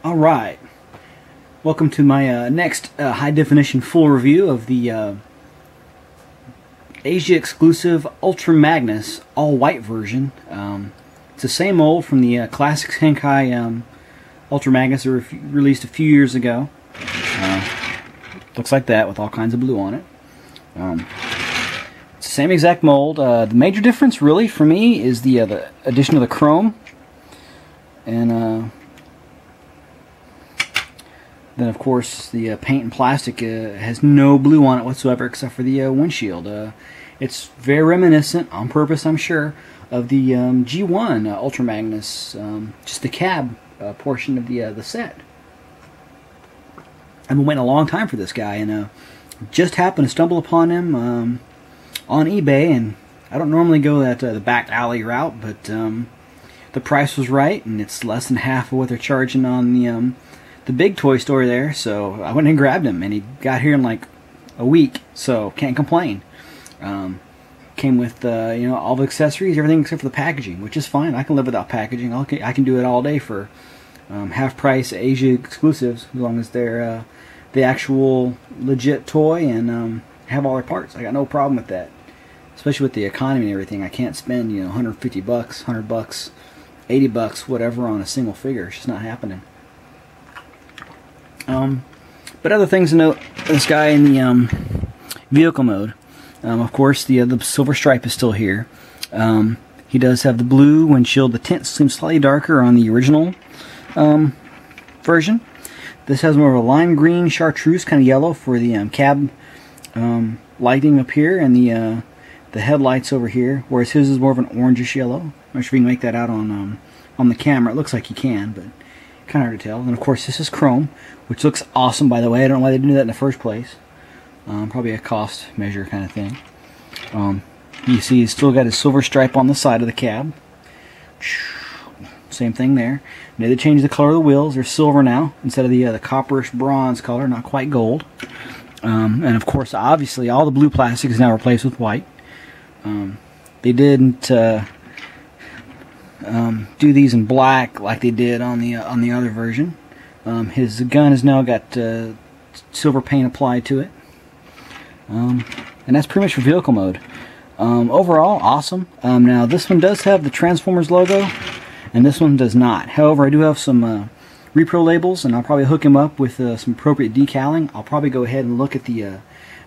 Alright, welcome to my next high definition full review of the Asia exclusive Ultra Magnus all white version. It's the same mold from the classics Henkei Ultra Magnus that were released a few years ago. Looks like that with all kinds of blue on it. It's the same exact mold. The major difference really for me is the addition of the chrome, and then of course the paint and plastic has no blue on it whatsoever except for the windshield. It's very reminiscent, on purpose I'm sure, of the G1 Ultra Magnus, just the cab portion of the set. I've been waiting a long time for this guy, and just happened to stumble upon him on eBay. And I don't normally go that the back alley route, but the price was right, and it's less than half of what they're charging on the big toy store there. So I went and grabbed him, and he got here in like a week, so can't complain. Came with you know, all the accessories, everything except for the packaging, which is fine. I can live without packaging. I can do it all day for half price Asia exclusives, as long as they're the actual legit toy and have all their parts. I got no problem with that, especially with the economy and everything. I can't spend, you know, 150 bucks, 100 bucks, 80 bucks, whatever on a single figure. It's just not happening. But other things to note: this guy in the vehicle mode. Of course, the silver stripe is still here. He does have the blue windshield. The tint seems slightly darker on the original version. This has more of a lime green chartreuse kind of yellow for the cab lighting up here, and the headlights over here, whereas his is more of an orangish yellow. I'm not sure if you can make that out on the camera. It looks like you can, but kind of hard to tell. And of course, this is chrome, which looks awesome, by the way. I don't know why they didn't do that in the first place. Probably a cost measure kind of thing. You see he's still got his silver stripe on the side of the cab. Same thing there. Now they changed the color of the wheels. They're silver now instead of the copperish bronze color, not quite gold. And of course, obviously, all the blue plastic is now replaced with white. They didn't do these in black like they did on the other version. His gun has now got silver paint applied to it. And that's pretty much for vehicle mode. Overall, awesome. Now this one does have the Transformers logo, and this one does not. However, I do have some repro labels, and I'll probably hook him up with some appropriate decaling. I'll probably go ahead and look at the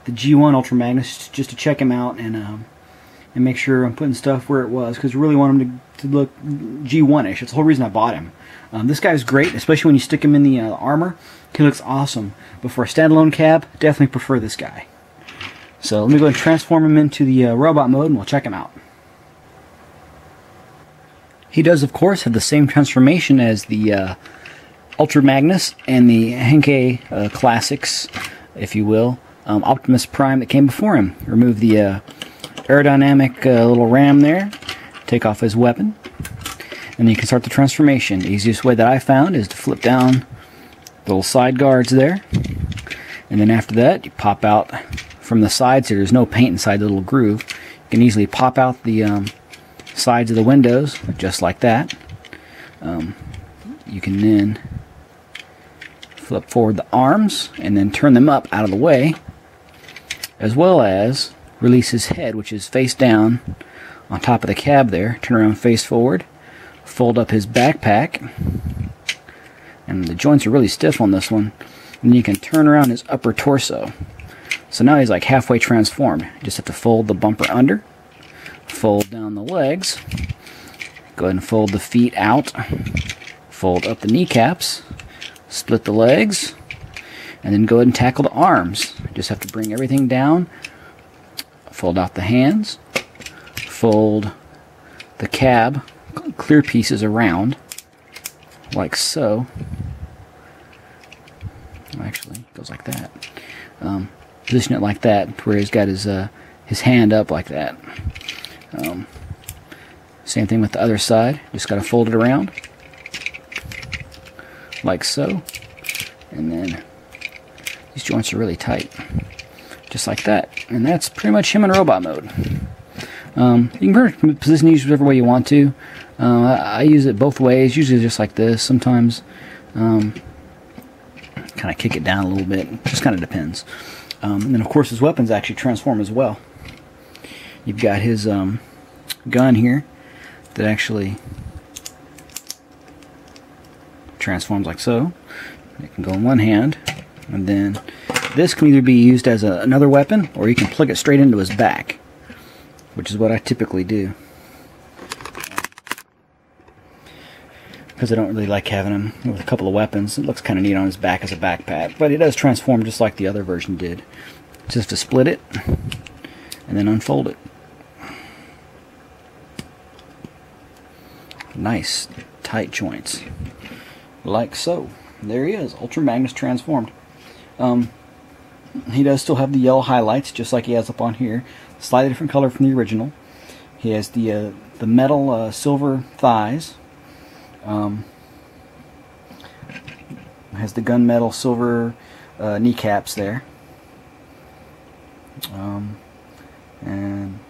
G1 Ultra Magnus just to check him out and make sure I'm putting stuff where it was, because I really want him to look G1-ish. That's the whole reason I bought him. This guy's great, especially when you stick him in the armor. He looks awesome. But for a standalone cab, definitely prefer this guy. So let me go ahead and transform him into the robot mode, and we'll check him out. He does, of course, have the same transformation as the Ultra Magnus and the Henkei classics, if you will. Optimus Prime that came before him. Remove the aerodynamic little ram there, take off his weapon, and then you can start the transformation. The easiest way that I found is to flip down the little side guards there, and then after that you pop out from the sides here. There's no paint inside the little groove. You can easily pop out the sides of the windows just like that. You can then flip forward the arms and then turn them up out of the way, as well as release his head, which is face down on top of the cab there. Turn around face forward, fold up his backpack, and the joints are really stiff on this one. And you can turn around his upper torso. So now he's like halfway transformed. You just have to fold the bumper under, fold down the legs, go ahead and fold the feet out, fold up the kneecaps, split the legs, and then go ahead and tackle the arms. Just have to bring everything down, fold out the hands, fold the cab clear pieces around, like so. Actually, it goes like that. Position it like that, where he's got his hand up like that. Same thing with the other side. Just got to fold it around, like so. And then these joints are really tight, just like that. And that's pretty much him in robot mode. You can position these whichever way you want to. I use it both ways, usually just like this. Sometimes kind of kick it down a little bit. It just kind of depends. And then of course his weapons actually transform as well. You've got his gun here that actually transforms like so. It can go in one hand, and then this can either be used as another weapon, or you can plug it straight into his back, which is what I typically do, because I don't really like having him with a couple of weapons. It looks kind of neat on his back as a backpack, but it does transform just like the other version did. Just to split it and then unfold it. Nice tight joints, like so. There he is, Ultra Magnus transformed. He does still have the yellow highlights, just like he has up on here. Slightly different color from the original. He has the metal silver thighs. Has the gunmetal silver kneecaps there. And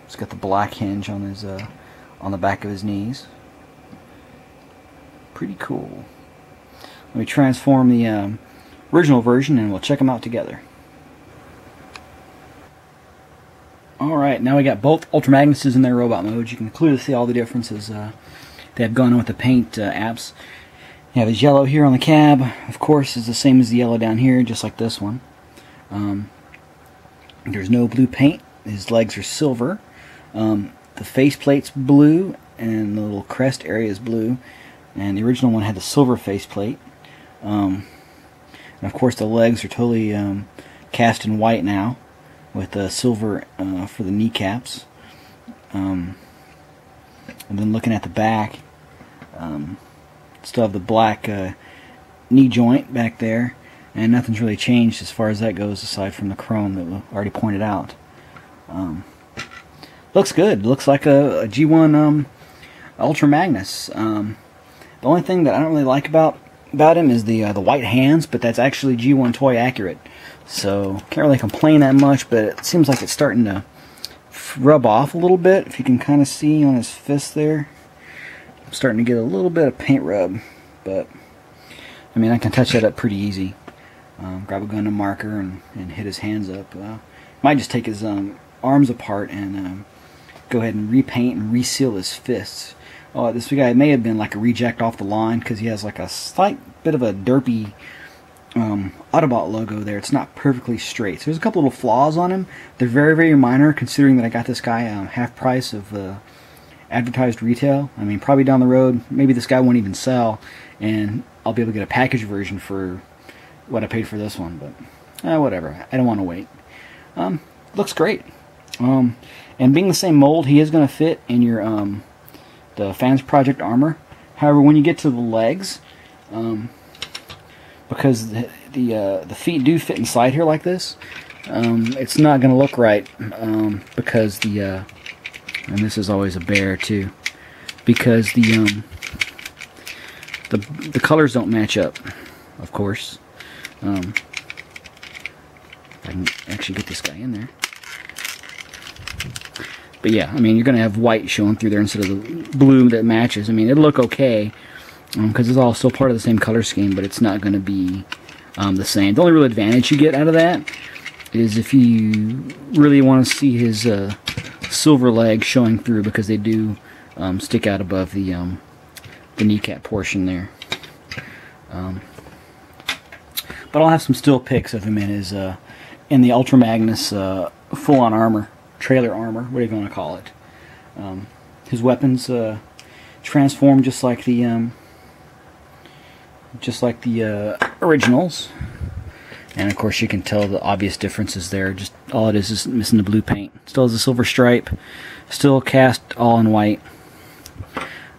it's got the black hinge on his on the back of his knees. Pretty cool. Let me transform the original version and we'll check them out together. Alright, now we got both Ultra Magnuses in their robot modes. You can clearly see all the differences they have gone on with the paint apps. You have his yellow here on the cab, of course, is the same as the yellow down here, just like this one. There's no blue paint. His legs are silver. The faceplate's blue, and the little crest area is blue. And the original one had the silver faceplate. And of course the legs are totally cast in white now, with silver for the kneecaps. And then looking at the back, still have the black knee joint back there, and nothing's really changed as far as that goes aside from the chrome that we already pointed out. Looks good. Looks like a G1 Ultra Magnus. The only thing that I don't really like about him is the white hands, but that's actually G1 toy accurate, so can't really complain that much. But it seems like it's starting to rub off a little bit. If you can kind of see on his fist there, I'm starting to get a little bit of paint rub, but I mean I can touch that up pretty easy. Grab a gun and marker and hit his hands up. Might just take his arms apart and go ahead and repaint and reseal his fists. Oh, this guy may have been like a reject off the line, because he has like a slight bit of a derpy Autobot logo there. It's not perfectly straight. So there's a couple little flaws on him. They're very, very minor, considering that I got this guy half price of advertised retail. I mean, probably down the road, maybe this guy won't even sell, and I'll be able to get a package version for what I paid for this one. But whatever. I don't want to wait. Looks great. And being the same mold, he is going to fit in your the Fans Project armor. However, when you get to the legs, because the feet do fit inside here like this, it's not going to look right, because and this is always a bear too, because the colors don't match up, of course. If I can actually get this guy in there. But yeah, I mean, you're going to have white showing through there instead of the blue that matches. I mean, it'll look okay, because it's all still part of the same color scheme, but it's not going to be the same. The only real advantage you get out of that is if you really want to see his silver legs showing through, because they do stick out above the kneecap portion there. But I'll have some still pics of him in the Ultra Magnus full-on armor. Trailer armor, what are you going to call it? His weapons transform just like the originals, and of course you can tell the obvious differences there. Just all it is missing the blue paint. Still has a silver stripe, still cast all in white,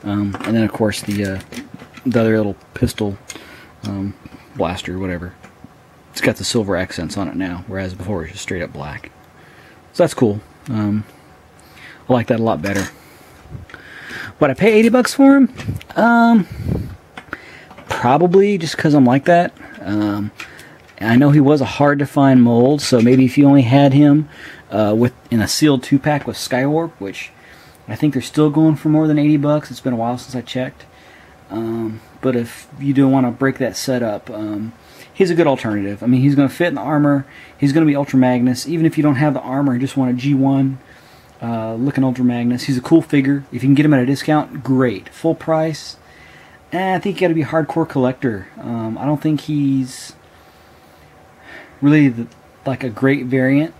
and then of course the other little pistol blaster, whatever. It's got the silver accents on it now, whereas before it was just straight up black. So that's cool. I like that a lot better. Would I pay $80 for him? Probably, just because I'm like that. I know he was a hard to find mold, so maybe if you only had him in a sealed 2-pack with Skywarp, which I think they're still going for more than $80. It's been a while since I checked. But if you do want to break that set up, he's a good alternative. I mean, he's going to fit in the armor. He's going to be Ultra Magnus. Even if you don't have the armor and just want a G1 looking Ultra Magnus, he's a cool figure. If you can get him at a discount, great. Full price, I think you got to be a hardcore collector. I don't think he's really like a great variant.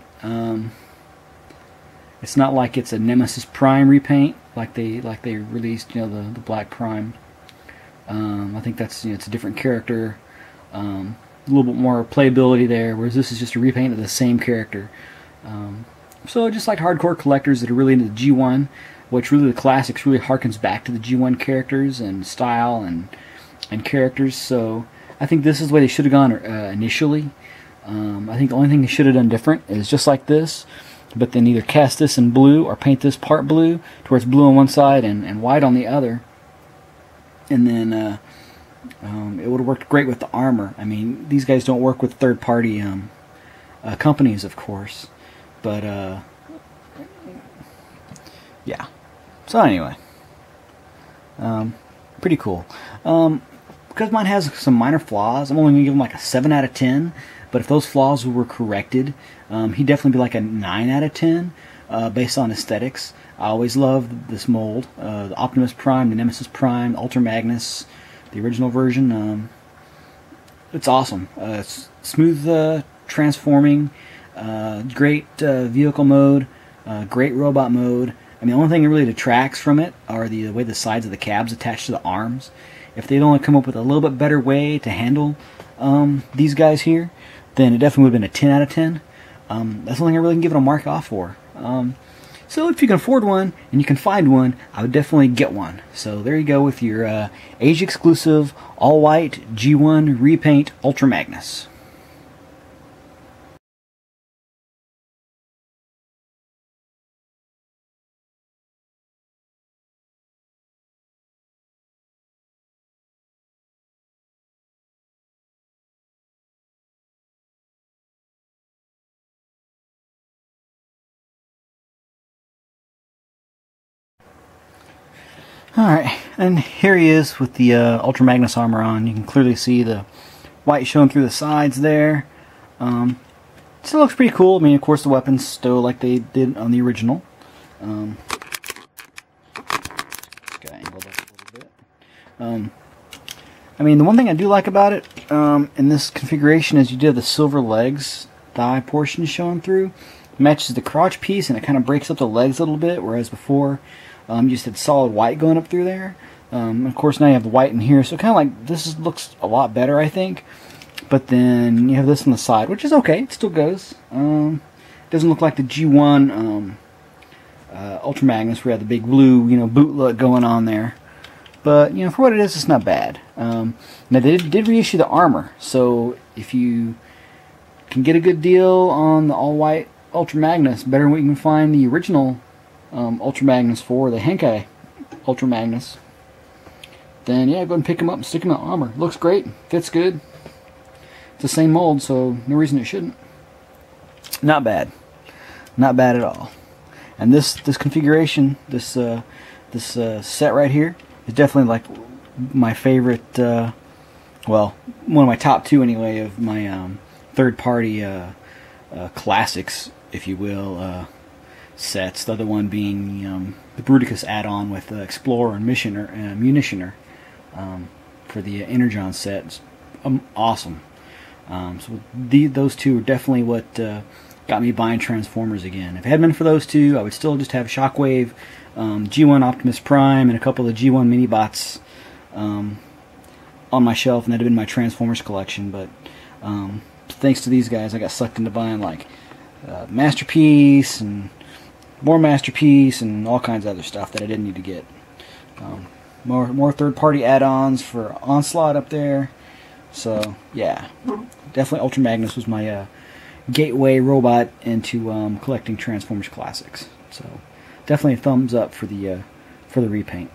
It's not like it's a Nemesis Prime repaint like they released, you know, the Black Prime. I think that's, you know, it's a different character, a little bit more playability there, whereas this is just a repaint of the same character. So just like hardcore collectors that are really into the G1, which really the classics really harkens back to the G1 characters and style and characters. So I think this is the way they should have gone initially. I think the only thing they should have done different is just like this, but then either cast this in blue or paint this part blue to where it's blue on one side and white on the other. And then it would have worked great with the armor. I mean, these guys don't work with third-party companies, of course. But, yeah. So anyway, pretty cool. Because mine has some minor flaws, I'm only going to give him like a 7 out of 10. But if those flaws were corrected, he'd definitely be like a 9 out of 10 based on aesthetics. I always loved this mold. The Optimus Prime, the Nemesis Prime, Ultra Magnus, the original version. It's awesome. It's smooth transforming, great vehicle mode, great robot mode. I mean, the only thing that really detracts from it are the way the sides of the cabs attach to the arms. If they'd only come up with a little bit better way to handle these guys here, then it definitely would have been a 10 out of 10. That's the only thing I really can give it a mark off for. So if you can afford one and you can find one, I would definitely get one. So there you go with your age-exclusive, all-white G1 Repaint Ultra Magnus. Alright, and here he is with the Ultra Magnus armor on. You can clearly see the white showing through the sides there. Still looks pretty cool. I mean, of course, the weapons stow like they did on the original. Got angled up a little bit. I mean, the one thing I do like about it in this configuration is you do have the silver legs, thigh portion showing through. It matches the crotch piece, and it kind of breaks up the legs a little bit, whereas before you just had solid white going up through there. Of course, now you have the white in here, so kind of like this looks a lot better, I think. But then you have this on the side, which is okay. It still goes. Doesn't look like the G1 Ultra Magnus, where you have the big blue, you know, boot look going on there. But you know, for what it is, it's not bad. Now they did reissue the armor, so if you can get a good deal on the all-white Ultra Magnus, better than what you can find the original Ultra Magnus for, the Henkei Ultra Magnus, then yeah, go ahead and pick him up and stick him in the armor. Looks great, fits good. It's the same mold, so no reason it shouldn't. Not bad, not bad at all. And this configuration, this set right here, is definitely like my favorite. Well, one of my top two anyway of my third-party classics, if you will. Sets. The other one being the Bruticus add-on with Explorer and Munitioner for the Energon set. It's, awesome. So those two are definitely what got me buying Transformers again. If it hadn't been for those two, I would still just have Shockwave, G1 Optimus Prime, and a couple of G1 Minibots on my shelf, and that'd have been my Transformers collection. But thanks to these guys, I got sucked into buying like Masterpiece and more Masterpiece and all kinds of other stuff that I didn't need to get. More third-party add-ons for Onslaught up there. So yeah, definitely Ultra Magnus was my gateway robot into collecting Transformers classics. So definitely a thumbs up for the repaint.